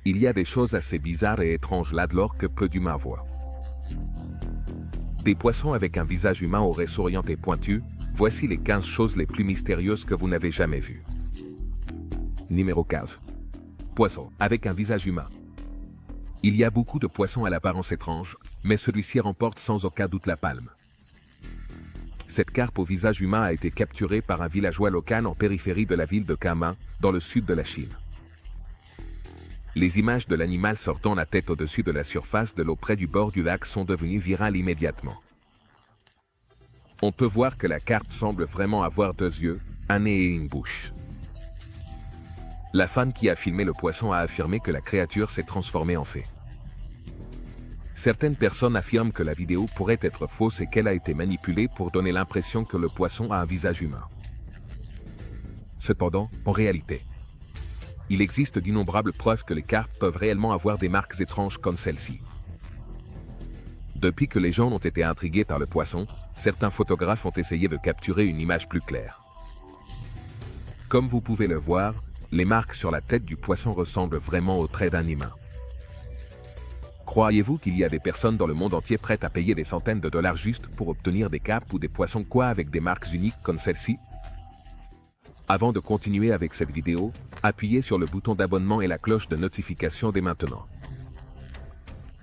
Il y a des choses assez bizarres et étranges là-dehors que peu d'humains voient. Des poissons avec un visage humain auraient souriant et pointu. Voici les 15 choses les plus mystérieuses que vous n'avez jamais vues. Numéro 15. Poisson avec un visage humain. Il y a beaucoup de poissons à l'apparence étrange, mais celui-ci remporte sans aucun doute la palme. Cette carpe au visage humain a été capturée par un villageois local en périphérie de la ville de Kunming, dans le sud de la Chine. Les images de l'animal sortant la tête au-dessus de la surface de l'eau près du bord du lac sont devenues virales immédiatement. On peut voir que la carpe semble vraiment avoir 2 yeux, un nez et une bouche. La fan qui a filmé le poisson a affirmé que la créature s'est transformée en fée. Certaines personnes affirment que la vidéo pourrait être fausse et qu'elle a été manipulée pour donner l'impression que le poisson a un visage humain. Cependant, en réalité, il existe d'innombrables preuves que les carpes peuvent réellement avoir des marques étranges comme celle-ci. Depuis que les gens ont été intrigués par le poisson, certains photographes ont essayé de capturer une image plus claire. Comme vous pouvez le voir, les marques sur la tête du poisson ressemblent vraiment aux traits d'un humain. Croyez-vous qu'il y a des personnes dans le monde entier prêtes à payer des centaines de dollars juste pour obtenir des carpes ou des poissons quoi avec des marques uniques comme celle-ci? Avant de continuer avec cette vidéo, appuyez sur le bouton d'abonnement et la cloche de notification dès maintenant.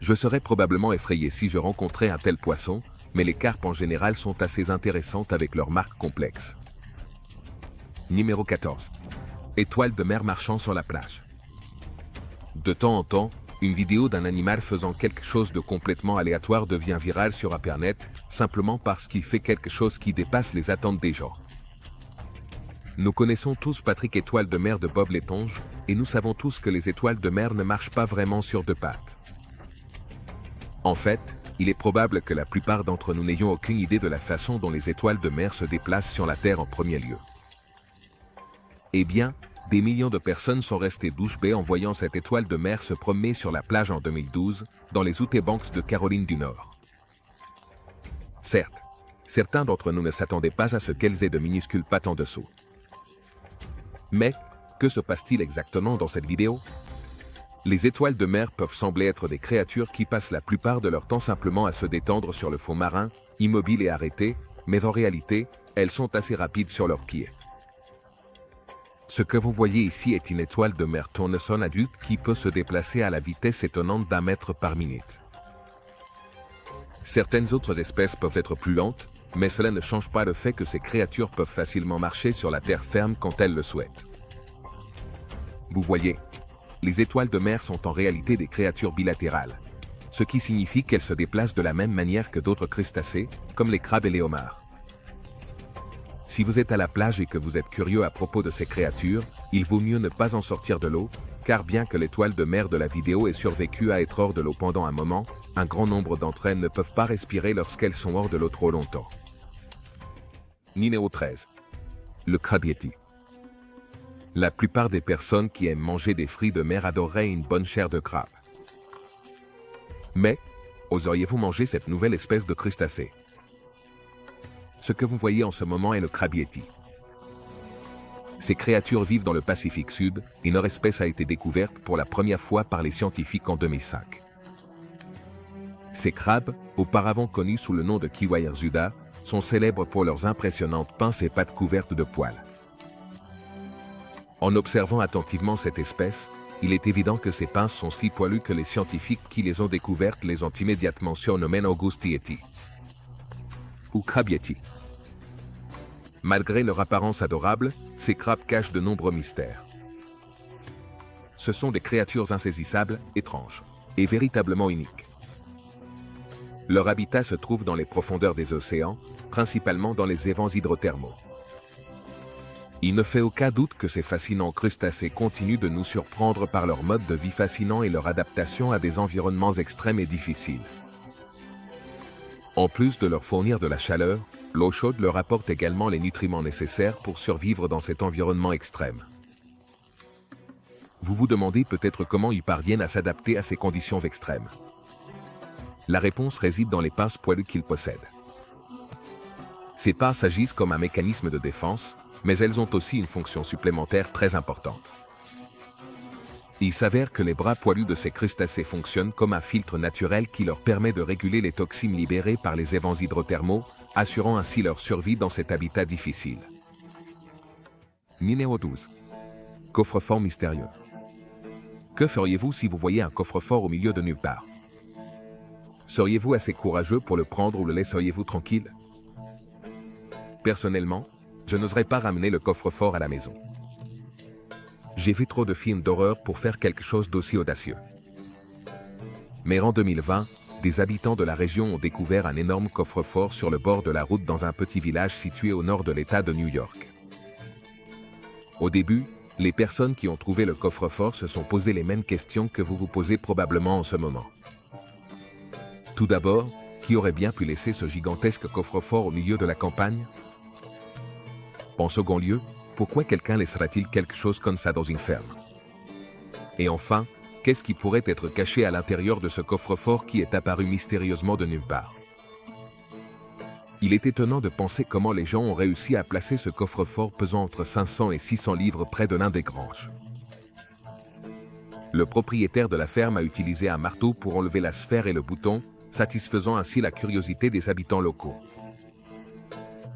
Je serais probablement effrayé si je rencontrais un tel poisson, mais les carpes en général sont assez intéressantes avec leurs marques complexes. Numéro 14. Étoiles de mer marchant sur la plage. De temps en temps, une vidéo d'un animal faisant quelque chose de complètement aléatoire devient virale sur Internet, simplement parce qu'il fait quelque chose qui dépasse les attentes des gens. Nous connaissons tous Patrick Étoile de mer de Bob l'éponge, et nous savons tous que les étoiles de mer ne marchent pas vraiment sur 2 pattes. En fait, il est probable que la plupart d'entre nous n'ayons aucune idée de la façon dont les étoiles de mer se déplacent sur la Terre en premier lieu. Eh bien, des millions de personnes sont restées bouche bée en voyant cette étoile de mer se promener sur la plage en 2012, dans les Outer Banks de Caroline du Nord. Certes, certains d'entre nous ne s'attendaient pas à ce qu'elles aient de minuscules pattes en dessous. Mais, que se passe-t-il exactement dans cette vidéo? Les étoiles de mer peuvent sembler être des créatures qui passent la plupart de leur temps simplement à se détendre sur le fond marin, immobiles et arrêtées, mais en réalité, elles sont assez rapides sur leurs pieds. Ce que vous voyez ici est une étoile de mer tournesol adulte qui peut se déplacer à la vitesse étonnante d'1 mètre par minute. Certaines autres espèces peuvent être plus lentes, mais cela ne change pas le fait que ces créatures peuvent facilement marcher sur la terre ferme quand elles le souhaitent. Vous voyez, les étoiles de mer sont en réalité des créatures bilatérales, ce qui signifie qu'elles se déplacent de la même manière que d'autres crustacés, comme les crabes et les homards. Si vous êtes à la plage et que vous êtes curieux à propos de ces créatures, il vaut mieux ne pas en sortir de l'eau, car bien que l'étoile de mer de la vidéo ait survécu à être hors de l'eau pendant un moment, un grand nombre d'entre elles ne peuvent pas respirer lorsqu'elles sont hors de l'eau trop longtemps. Numéro 13. Le crabe yeti. La plupart des personnes qui aiment manger des fruits de mer adoreraient une bonne chair de crabe. Mais, oseriez-vous manger cette nouvelle espèce de crustacé? Ce que vous voyez en ce moment est le crabe yeti. Ces créatures vivent dans le Pacifique Sud et leur espèce a été découverte pour la première fois par les scientifiques en 2005. Ces crabes, auparavant connus sous le nom de Kiwairzuda, sont célèbres pour leurs impressionnantes pinces et pattes couvertes de poils. En observant attentivement cette espèce, il est évident que ces pinces sont si poilues que les scientifiques qui les ont découvertes les ont immédiatement surnommées August Yeti ou crabe yeti. Malgré leur apparence adorable, ces crabes cachent de nombreux mystères. Ce sont des créatures insaisissables, étranges et véritablement uniques. Leur habitat se trouve dans les profondeurs des océans, principalement dans les évents hydrothermaux. Il ne fait aucun doute que ces fascinants crustacés continuent de nous surprendre par leur mode de vie fascinant et leur adaptation à des environnements extrêmes et difficiles. En plus de leur fournir de la chaleur, l'eau chaude leur apporte également les nutriments nécessaires pour survivre dans cet environnement extrême. Vous vous demandez peut-être comment ils parviennent à s'adapter à ces conditions extrêmes. La réponse réside dans les pinces poilues qu'ils possèdent. Ces pinces agissent comme un mécanisme de défense, mais elles ont aussi une fonction supplémentaire très importante. Il s'avère que les bras poilus de ces crustacés fonctionnent comme un filtre naturel qui leur permet de réguler les toxines libérées par les évents hydrothermaux, assurant ainsi leur survie dans cet habitat difficile. Numéro 12. Coffre-fort mystérieux. Que feriez-vous si vous voyiez un coffre-fort au milieu de nulle part? Seriez-vous assez courageux pour le prendre ou le laisseriez-vous tranquille? Personnellement, je n'oserais pas ramener le coffre-fort à la maison. J'ai vu trop de films d'horreur pour faire quelque chose d'aussi audacieux. Mais en 2020, des habitants de la région ont découvert un énorme coffre-fort sur le bord de la route dans un petit village situé au nord de l'État de New York. Au début, les personnes qui ont trouvé le coffre-fort se sont posées les mêmes questions que vous vous posez probablement en ce moment. Tout d'abord, qui aurait bien pu laisser ce gigantesque coffre-fort au milieu de la campagne? En second lieu, pourquoi quelqu'un laissera-t-il quelque chose comme ça dans une ferme? Et enfin, qu'est-ce qui pourrait être caché à l'intérieur de ce coffre-fort qui est apparu mystérieusement de nulle part? Il est étonnant de penser comment les gens ont réussi à placer ce coffre-fort pesant entre 500 et 600 livres près de l'un des granges. Le propriétaire de la ferme a utilisé un marteau pour enlever la sphère et le bouton, satisfaisant ainsi la curiosité des habitants locaux.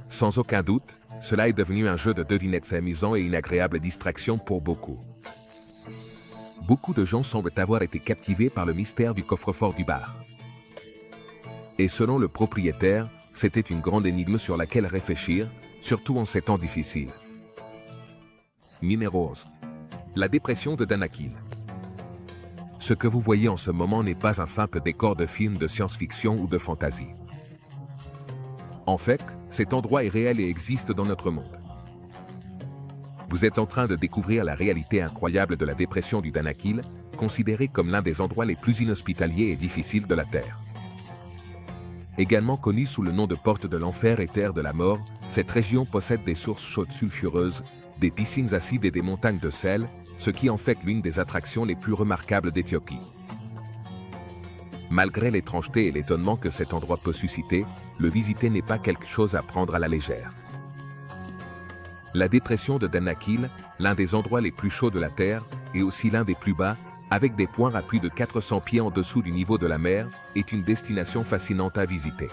Sans aucun doute, cela est devenu un jeu de devinettes amusant et une agréable distraction pour beaucoup. Beaucoup de gens semblent avoir été captivés par le mystère du coffre-fort du bar. Et selon le propriétaire, c'était une grande énigme sur laquelle réfléchir, surtout en ces temps difficiles. Numéro 11. La dépression de Danakil. Ce que vous voyez en ce moment n'est pas un simple décor de film de science-fiction ou de fantasy. En fait, cet endroit est réel et existe dans notre monde. Vous êtes en train de découvrir la réalité incroyable de la dépression du Danakil, considérée comme l'un des endroits les plus inhospitaliers et difficiles de la Terre. Également connue sous le nom de porte de l'enfer et terre de la mort, cette région possède des sources chaudes sulfureuses, des piscines acides et des montagnes de sel, ce qui en fait l'une des attractions les plus remarquables d'Éthiopie. Malgré l'étrangeté et l'étonnement que cet endroit peut susciter, le visiter n'est pas quelque chose à prendre à la légère. La dépression de Danakil, l'un des endroits les plus chauds de la Terre, et aussi l'un des plus bas, avec des points à plus de 400 pieds en dessous du niveau de la mer, est une destination fascinante à visiter.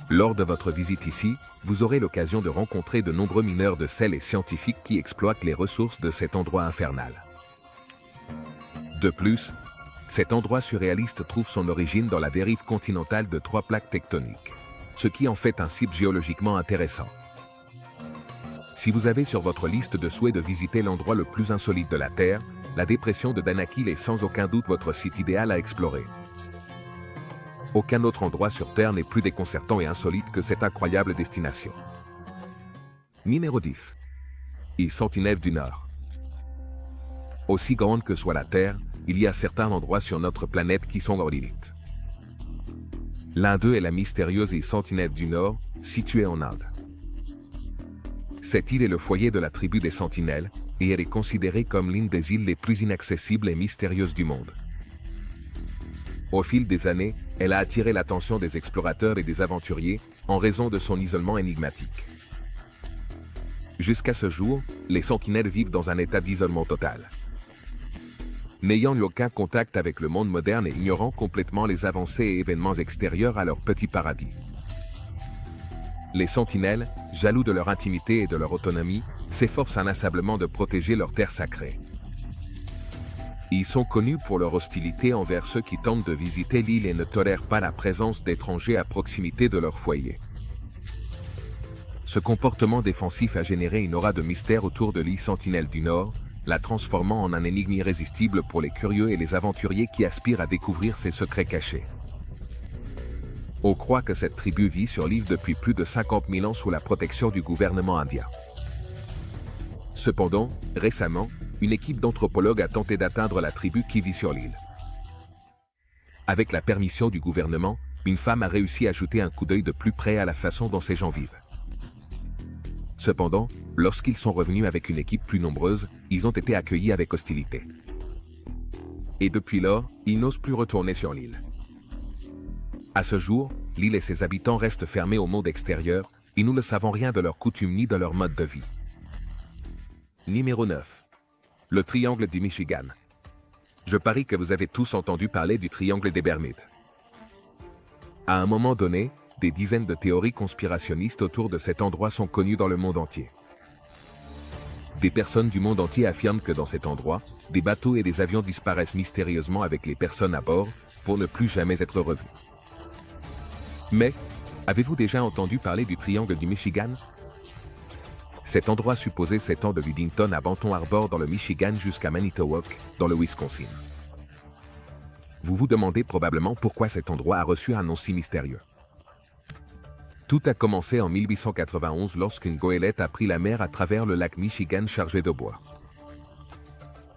Lors de votre visite ici, vous aurez l'occasion de rencontrer de nombreux mineurs de sel et scientifiques qui exploitent les ressources de cet endroit infernal. De plus, cet endroit surréaliste trouve son origine dans la dérive continentale de 3 plaques tectoniques, ce qui en fait un site géologiquement intéressant. Si vous avez sur votre liste de souhaits de visiter l'endroit le plus insolite de la Terre, la dépression de Danakil est sans aucun doute votre site idéal à explorer. Aucun autre endroit sur Terre n'est plus déconcertant et insolite que cette incroyable destination. Numéro 10. Île Sentinelle du Nord. Aussi grande que soit la Terre, il y a certains endroits sur notre planète qui sont hors limite. L'un d'eux est la mystérieuse île Sentinelle du Nord, située en Inde. Cette île est le foyer de la tribu des Sentinelles, et elle est considérée comme l'une des îles les plus inaccessibles et mystérieuses du monde. Au fil des années, elle a attiré l'attention des explorateurs et des aventuriers, en raison de son isolement énigmatique. Jusqu'à ce jour, les Sentinelles vivent dans un état d'isolement total. N'ayant eu aucun contact avec le monde moderne et ignorant complètement les avancées et événements extérieurs à leur petit paradis. Les Sentinelles, jaloux de leur intimité et de leur autonomie, s'efforcent inlassablement de protéger leur terre sacrée. Ils sont connus pour leur hostilité envers ceux qui tentent de visiter l'île et ne tolèrent pas la présence d'étrangers à proximité de leur foyer. Ce comportement défensif a généré une aura de mystère autour de l'île Sentinelle du Nord, la transformant en un énigme irrésistible pour les curieux et les aventuriers qui aspirent à découvrir ses secrets cachés. On croit que cette tribu vit sur l'île depuis plus de 50 000 ans sous la protection du gouvernement indien. Cependant, récemment, une équipe d'anthropologues a tenté d'atteindre la tribu qui vit sur l'île. Avec la permission du gouvernement, une femme a réussi à jeter un coup d'œil de plus près à la façon dont ces gens vivent. Cependant, lorsqu'ils sont revenus avec une équipe plus nombreuse, ils ont été accueillis avec hostilité. Et depuis lors, ils n'osent plus retourner sur l'île. À ce jour, l'île et ses habitants restent fermés au monde extérieur, et nous ne savons rien de leurs coutumes ni de leur mode de vie. Numéro 9. Le triangle du Michigan. Je parie que vous avez tous entendu parler du triangle des Bermudes. À un moment donné, des dizaines de théories conspirationnistes autour de cet endroit sont connues dans le monde entier. Des personnes du monde entier affirment que dans cet endroit, des bateaux et des avions disparaissent mystérieusement avec les personnes à bord pour ne plus jamais être revus. Mais, avez-vous déjà entendu parler du triangle du Michigan? Cet endroit supposé s'étend de Ludington à Benton Harbor dans le Michigan jusqu'à Manitowoc, dans le Wisconsin. Vous vous demandez probablement pourquoi cet endroit a reçu un nom si mystérieux. Tout a commencé en 1891 lorsqu'une goélette a pris la mer à travers le lac Michigan chargé de bois.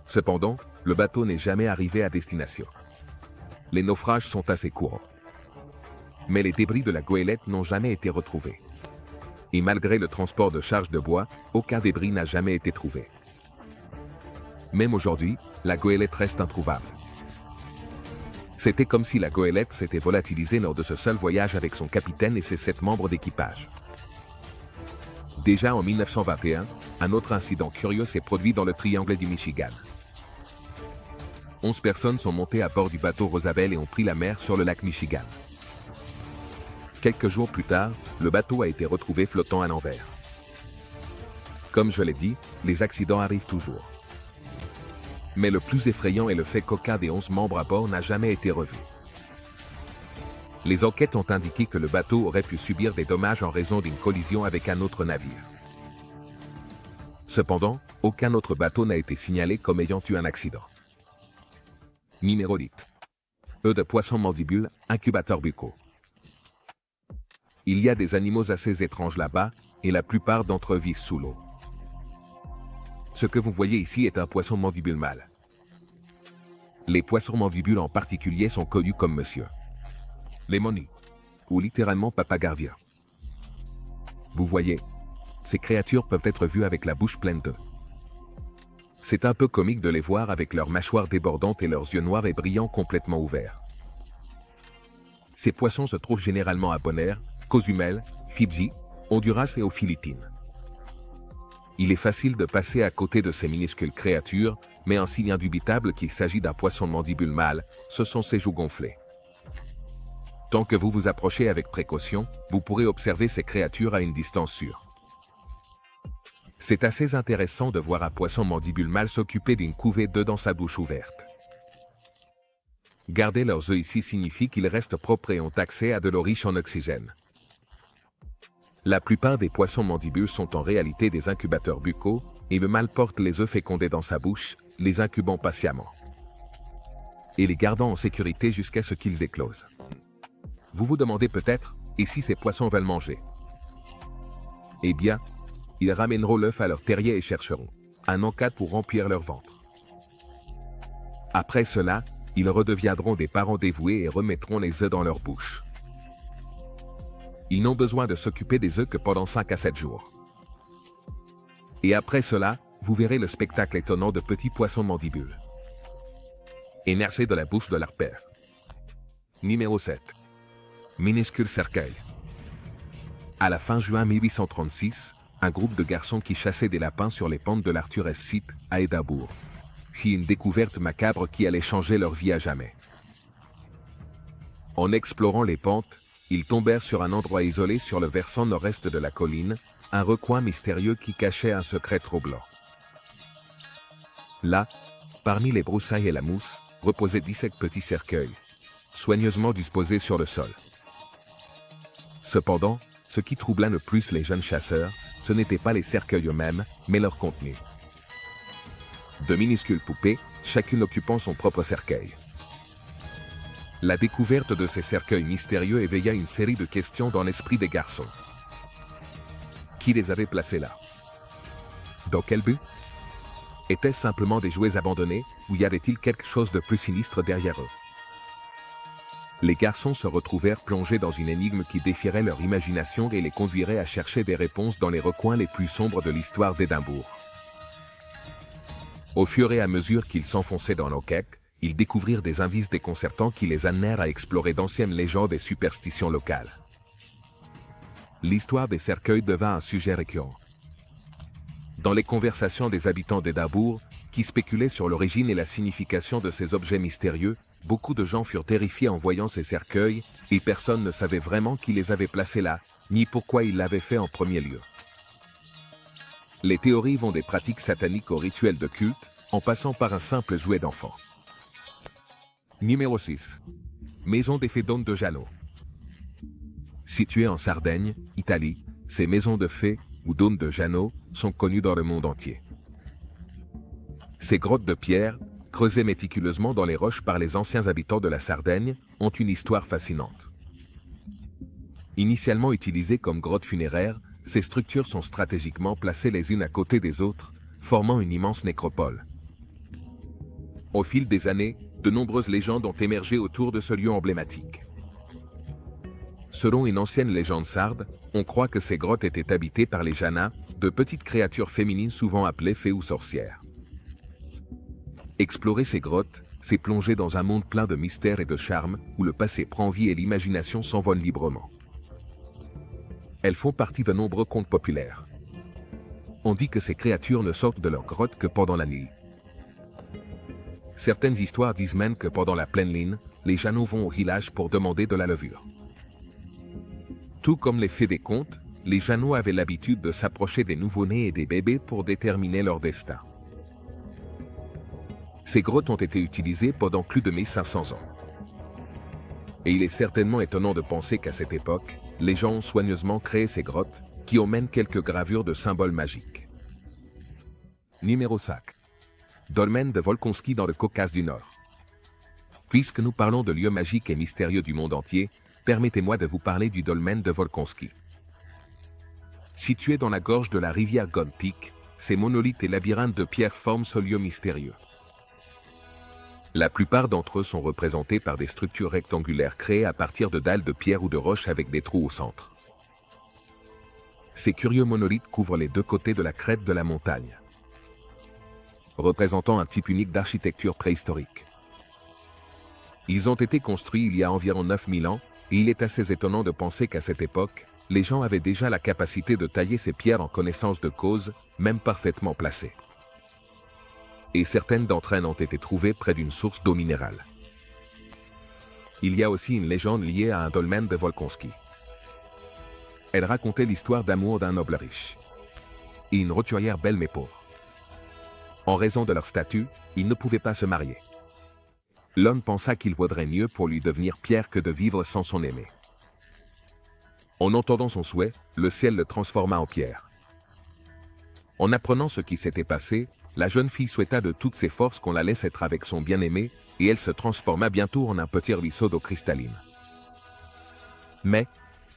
Cependant, le bateau n'est jamais arrivé à destination. Les naufrages sont assez courants. Mais les débris de la goélette n'ont jamais été retrouvés. Et malgré le transport de charges de bois, aucun débris n'a jamais été trouvé. Même aujourd'hui, la goélette reste introuvable. C'était comme si la goélette s'était volatilisée lors de ce seul voyage avec son capitaine et ses 7 membres d'équipage. Déjà en 1921, un autre incident curieux s'est produit dans le triangle du Michigan. 11 personnes sont montées à bord du bateau Rosabelle et ont pris la mer sur le lac Michigan. Quelques jours plus tard, le bateau a été retrouvé flottant à l'envers. Comme je l'ai dit, les accidents arrivent toujours. Mais le plus effrayant est le fait qu'aucun des 11 membres à bord n'a jamais été revu. Les enquêtes ont indiqué que le bateau aurait pu subir des dommages en raison d'une collision avec un autre navire. Cependant, aucun autre bateau n'a été signalé comme ayant eu un accident. Numéro 10. Œufs de poisson mandibule, incubateurs buccaux. Il y a des animaux assez étranges là-bas, et la plupart d'entre eux vivent sous l'eau. Ce que vous voyez ici est un poisson mandibule mâle. Les poissons mandibules en particulier sont connus comme monsieur Lemony, ou littéralement Papa Garvia. Vous voyez, ces créatures peuvent être vues avec la bouche pleine d'œufs. C'est un peu comique de les voir avec leurs mâchoires débordantes et leurs yeux noirs et brillants complètement ouverts. Ces poissons se trouvent généralement à Bonaire, Cozumel, Fidji, Honduras et aux Philippines. Il est facile de passer à côté de ces minuscules créatures, mais un signe indubitable qu'il s'agit d'un poisson de mandibule mâle, ce sont ses joues gonflées. Tant que vous vous approchez avec précaution, vous pourrez observer ces créatures à une distance sûre. C'est assez intéressant de voir un poisson mandibule mâle s'occuper d'une couvée d'œufs dans sa bouche ouverte. Garder leurs œufs ici signifie qu'ils restent propres et ont accès à de l'eau riche en oxygène. La plupart des poissons mandibules sont en réalité des incubateurs buccaux, et le mâle porte les œufs fécondés dans sa bouche, les incubant patiemment, et les gardant en sécurité jusqu'à ce qu'ils éclosent. Vous vous demandez peut-être, et si ces poissons veulent manger? Eh bien, ils ramèneront l'œuf à leur terrier et chercheront un encas pour remplir leur ventre. Après cela, ils redeviendront des parents dévoués et remettront les œufs dans leur bouche. Ils n'ont besoin de s'occuper des œufs que pendant 5 à 7 jours. Et après cela, vous verrez le spectacle étonnant de petits poissons mandibules émerger de la bouche de leur père. Numéro 7. Minuscule cercueil. À la fin juin 1836, un groupe de garçons qui chassaient des lapins sur les pentes de l'Arthur S. Site, à Édimbourg, fit une découverte macabre qui allait changer leur vie à jamais. En explorant les pentes, ils tombèrent sur un endroit isolé sur le versant nord-est de la colline, un recoin mystérieux qui cachait un secret troublant. Là, parmi les broussailles et la mousse, reposaient 17 petits cercueils, soigneusement disposés sur le sol. Cependant, ce qui troubla le plus les jeunes chasseurs, ce n'étaient pas les cercueils eux-mêmes, mais leur contenu. De minuscules poupées, chacune occupant son propre cercueil. La découverte de ces cercueils mystérieux éveilla une série de questions dans l'esprit des garçons. Qui les avait placés là? Dans quel but? Étaient-ce simplement des jouets abandonnés, ou y avait-il quelque chose de plus sinistre derrière eux? Les garçons se retrouvèrent plongés dans une énigme qui défierait leur imagination et les conduirait à chercher des réponses dans les recoins les plus sombres de l'histoire d'Édimbourg. Au fur et à mesure qu'ils s'enfonçaient dans l'enquête, ils découvrirent des indices déconcertants qui les amenèrent à explorer d'anciennes légendes et superstitions locales. L'histoire des cercueils devint un sujet récurrent. Dans les conversations des habitants d'Édimbourg, qui spéculait sur l'origine et la signification de ces objets mystérieux. Beaucoup de gens furent terrifiés en voyant ces cercueils, et personne ne savait vraiment qui les avait placés là, ni pourquoi ils l'avaient fait en premier lieu. Les théories vont des pratiques sataniques aux rituels de culte, en passant par un simple jouet d'enfant. Numéro 6. Maison des fées d'Onde de Giano. Située en Sardaigne, Italie, ces maisons de fées, ou d'Onde de Giano, sont connues dans le monde entier. Ces grottes de pierre, creusées méticuleusement dans les roches par les anciens habitants de la Sardaigne, ont une histoire fascinante. Initialement utilisées comme grottes funéraires, ces structures sont stratégiquement placées les unes à côté des autres, formant une immense nécropole. Au fil des années, de nombreuses légendes ont émergé autour de ce lieu emblématique. Selon une ancienne légende sarde, on croit que ces grottes étaient habitées par les Janas, de petites créatures féminines souvent appelées fées ou sorcières. Explorer ces grottes, c'est plonger dans un monde plein de mystères et de charme, où le passé prend vie et l'imagination s'envole librement. Elles font partie de nombreux contes populaires. On dit que ces créatures ne sortent de leur grotte que pendant la nuit. Certaines histoires disent même que pendant la pleine lune, les Janos vont au village pour demander de la levure. Tout comme les fées des contes, les Janos avaient l'habitude de s'approcher des nouveau-nés et des bébés pour déterminer leur destin. Ces grottes ont été utilisées pendant plus de 1500 ans. Et il est certainement étonnant de penser qu'à cette époque, les gens ont soigneusement créé ces grottes, qui ont même quelques gravures de symboles magiques. Numéro 5. Dolmen de Volkonski dans le Caucase du Nord. Puisque nous parlons de lieux magiques et mystérieux du monde entier, permettez-moi de vous parler du dolmen de Volkonski. Situé dans la gorge de la rivière Gontik, ces monolithes et labyrinthes de pierre forment ce lieu mystérieux. La plupart d'entre eux sont représentés par des structures rectangulaires créées à partir de dalles de pierre ou de roches avec des trous au centre. Ces curieux monolithes couvrent les deux côtés de la crête de la montagne, représentant un type unique d'architecture préhistorique. Ils ont été construits il y a environ 9000 ans, et il est assez étonnant de penser qu'à cette époque, les gens avaient déjà la capacité de tailler ces pierres en connaissance de cause, même parfaitement placées. Et certaines d'entre elles ont été trouvées près d'une source d'eau minérale. Il y a aussi une légende liée à un dolmen de Volkonski. Elle racontait l'histoire d'amour d'un noble riche et une roturière belle mais pauvre. En raison de leur statut, ils ne pouvaient pas se marier. L'homme pensa qu'il vaudrait mieux pour lui devenir pierre que de vivre sans son aimé. En entendant son souhait, le ciel le transforma en pierre. En apprenant ce qui s'était passé, la jeune fille souhaita de toutes ses forces qu'on la laisse être avec son bien-aimé, et elle se transforma bientôt en un petit ruisseau d'eau cristalline. Mais,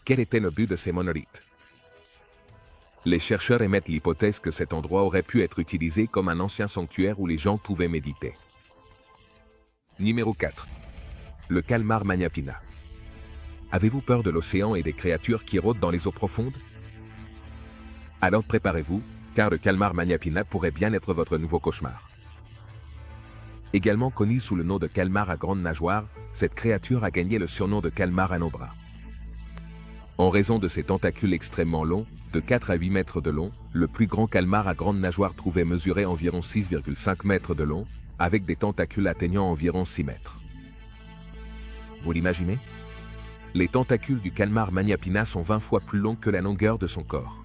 quel était le but de ces monolithes? Les chercheurs émettent l'hypothèse que cet endroit aurait pu être utilisé comme un ancien sanctuaire où les gens pouvaient méditer. Numéro 4. Le calmar Magnapina. Avez-vous peur de l'océan et des créatures qui rôdent dans les eaux profondes? Alors préparez-vous, car le calmar Magnapina pourrait bien être votre nouveau cauchemar. Également connu sous le nom de calmar à grande nageoire, cette créature a gagné le surnom de calmar à nos bras. En raison de ses tentacules extrêmement longs, de 4 à 8 mètres de long, le plus grand calmar à grande nageoire trouvait mesurer environ 6,5 mètres de long, avec des tentacules atteignant environ 6 mètres. Vous l'imaginez? Les tentacules du calmar Magnapina sont 20 fois plus longs que la longueur de son corps.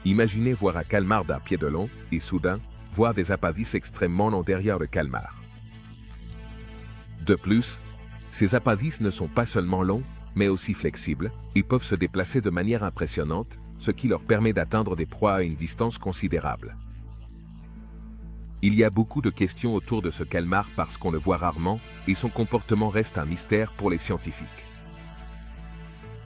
Imaginez voir un calmar d'un pied de long, et soudain, voir des appendices extrêmement longs derrière le calmar. De plus, ces appendices ne sont pas seulement longs, mais aussi flexibles, et peuvent se déplacer de manière impressionnante, ce qui leur permet d'atteindre des proies à une distance considérable. Il y a beaucoup de questions autour de ce calmar parce qu'on le voit rarement, et son comportement reste un mystère pour les scientifiques.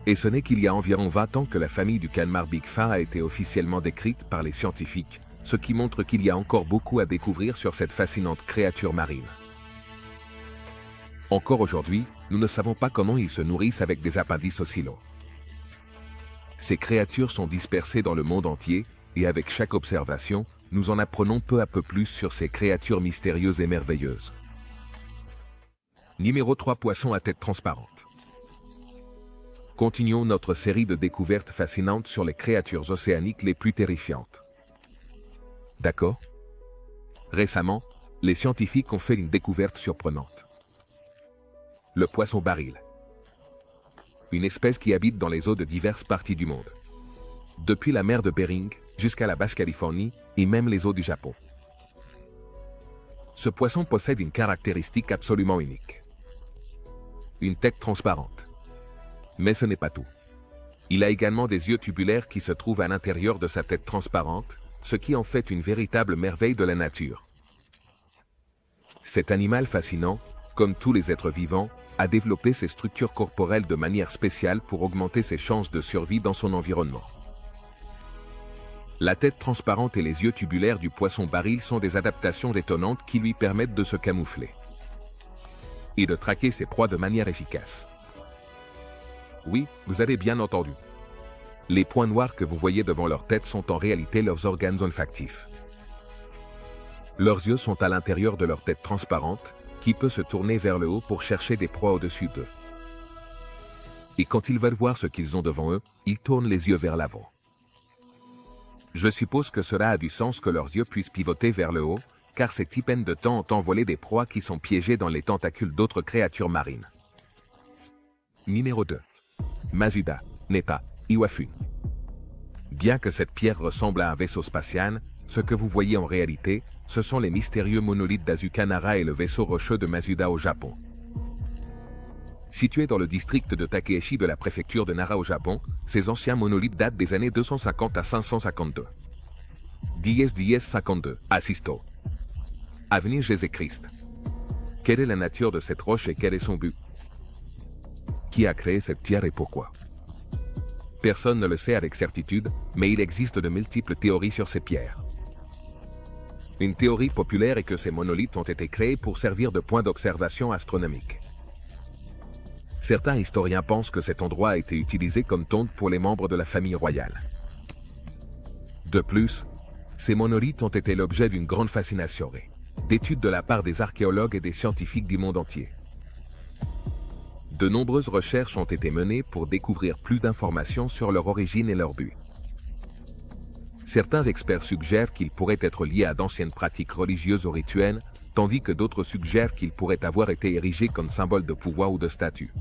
Et ce n'est qu'il y a environ 20 ans que la famille du calmar Big Fin a été officiellement décrite par les scientifiques, ce qui montre qu'il y a encore beaucoup à découvrir sur cette fascinante créature marine. Encore aujourd'hui, nous ne savons pas comment ils se nourrissent avec des appendices aussi longs. Ces créatures sont dispersées dans le monde entier, et avec chaque observation, nous en apprenons peu à peu plus sur ces créatures mystérieuses et merveilleuses. Numéro 3. Poisson à tête transparente. Continuons notre série de découvertes fascinantes sur les créatures océaniques les plus terrifiantes. D'accord? Récemment, les scientifiques ont fait une découverte surprenante. Le poisson baril. Une espèce qui habite dans les eaux de diverses parties du monde. Depuis la mer de Bering jusqu'à la Basse-Californie et même les eaux du Japon. Ce poisson possède une caractéristique absolument unique. Une tête transparente. Mais ce n'est pas tout. Il a également des yeux tubulaires qui se trouvent à l'intérieur de sa tête transparente, ce qui en fait une véritable merveille de la nature. Cet animal fascinant, comme tous les êtres vivants, a développé ses structures corporelles de manière spéciale pour augmenter ses chances de survie dans son environnement. La tête transparente et les yeux tubulaires du poisson baril sont des adaptations étonnantes qui lui permettent de se camoufler et de traquer ses proies de manière efficace. Oui, vous avez bien entendu. Les points noirs que vous voyez devant leur tête sont en réalité leurs organes olfactifs. Leurs yeux sont à l'intérieur de leur tête transparente, qui peut se tourner vers le haut pour chercher des proies au-dessus d'eux. Et quand ils veulent voir ce qu'ils ont devant eux, ils tournent les yeux vers l'avant. Je suppose que cela a du sens que leurs yeux puissent pivoter vers le haut, car ces tipènes de temps ont envolé des proies qui sont piégées dans les tentacules d'autres créatures marines. Numéro 2. Masuda, Neta, Iwafune. Bien que cette pierre ressemble à un vaisseau spatial, ce que vous voyez en réalité, ce sont les mystérieux monolithes d'Asuka Nara et le vaisseau rocheux de Masuda au Japon. Situés dans le district de Takeshi de la préfecture de Nara au Japon, ces anciens monolithes datent des années 250 à 552. 10-10-52, Assisto. Avenir Jésus-Christ. Quelle est la nature de cette roche et quel est son but? Qui a créé cette pierre et pourquoi? Personne ne le sait avec certitude, mais il existe de multiples théories sur ces pierres. Une théorie populaire est que ces monolithes ont été créés pour servir de point d'observation astronomique. Certains historiens pensent que cet endroit a été utilisé comme tombe pour les membres de la famille royale. De plus, ces monolithes ont été l'objet d'une grande fascination et d'études de la part des archéologues et des scientifiques du monde entier. De nombreuses recherches ont été menées pour découvrir plus d'informations sur leur origine et leur but. Certains experts suggèrent qu'ils pourraient être liés à d'anciennes pratiques religieuses ou rituelles, tandis que d'autres suggèrent qu'ils pourraient avoir été érigés comme symbole de pouvoir ou de statut.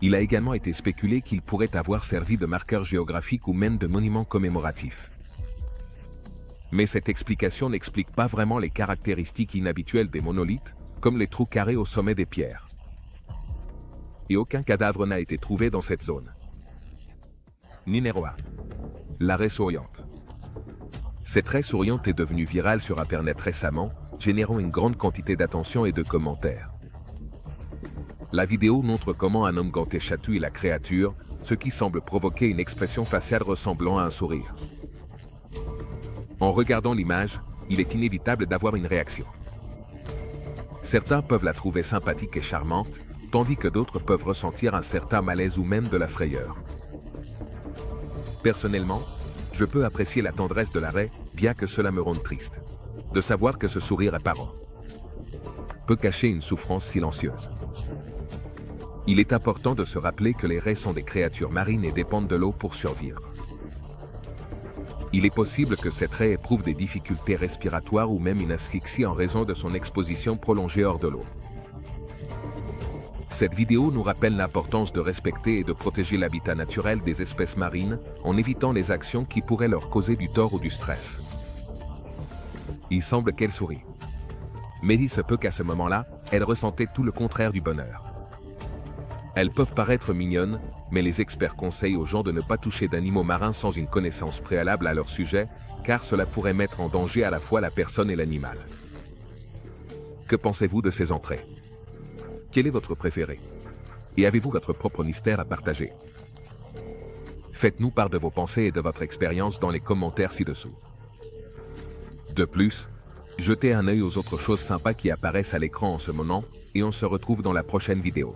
Il a également été spéculé qu'ils pourraient avoir servi de marqueurs géographiques ou même de monuments commémoratifs. Mais cette explication n'explique pas vraiment les caractéristiques inhabituelles des monolithes, comme les trous carrés au sommet des pierres. Et aucun cadavre n'a été trouvé dans cette zone. Numéro 1. La raie souriante. Cette raie souriante est devenue virale sur Internet récemment, générant une grande quantité d'attention et de commentaires. La vidéo montre comment un homme ganté chatouille la créature, ce qui semble provoquer une expression faciale ressemblant à un sourire. En regardant l'image, il est inévitable d'avoir une réaction. Certains peuvent la trouver sympathique et charmante, tandis que d'autres peuvent ressentir un certain malaise ou même de la frayeur. Personnellement, je peux apprécier la tendresse de la raie, bien que cela me rende triste. De savoir que ce sourire apparent peut cacher une souffrance silencieuse. Il est important de se rappeler que les raies sont des créatures marines et dépendent de l'eau pour survivre. Il est possible que cette raie éprouve des difficultés respiratoires ou même une asphyxie en raison de son exposition prolongée hors de l'eau. Cette vidéo nous rappelle l'importance de respecter et de protéger l'habitat naturel des espèces marines en évitant les actions qui pourraient leur causer du tort ou du stress. Il semble qu'elle sourit. Mais il se peut qu'à ce moment-là, elle ressentait tout le contraire du bonheur. Elles peuvent paraître mignonnes, mais les experts conseillent aux gens de ne pas toucher d'animaux marins sans une connaissance préalable à leur sujet, car cela pourrait mettre en danger à la fois la personne et l'animal. Que pensez-vous de ces entrées? Quel est votre préféré? Et avez-vous votre propre mystère à partager? Faites-nous part de vos pensées et de votre expérience dans les commentaires ci-dessous. De plus, jetez un œil aux autres choses sympas qui apparaissent à l'écran en ce moment, et on se retrouve dans la prochaine vidéo.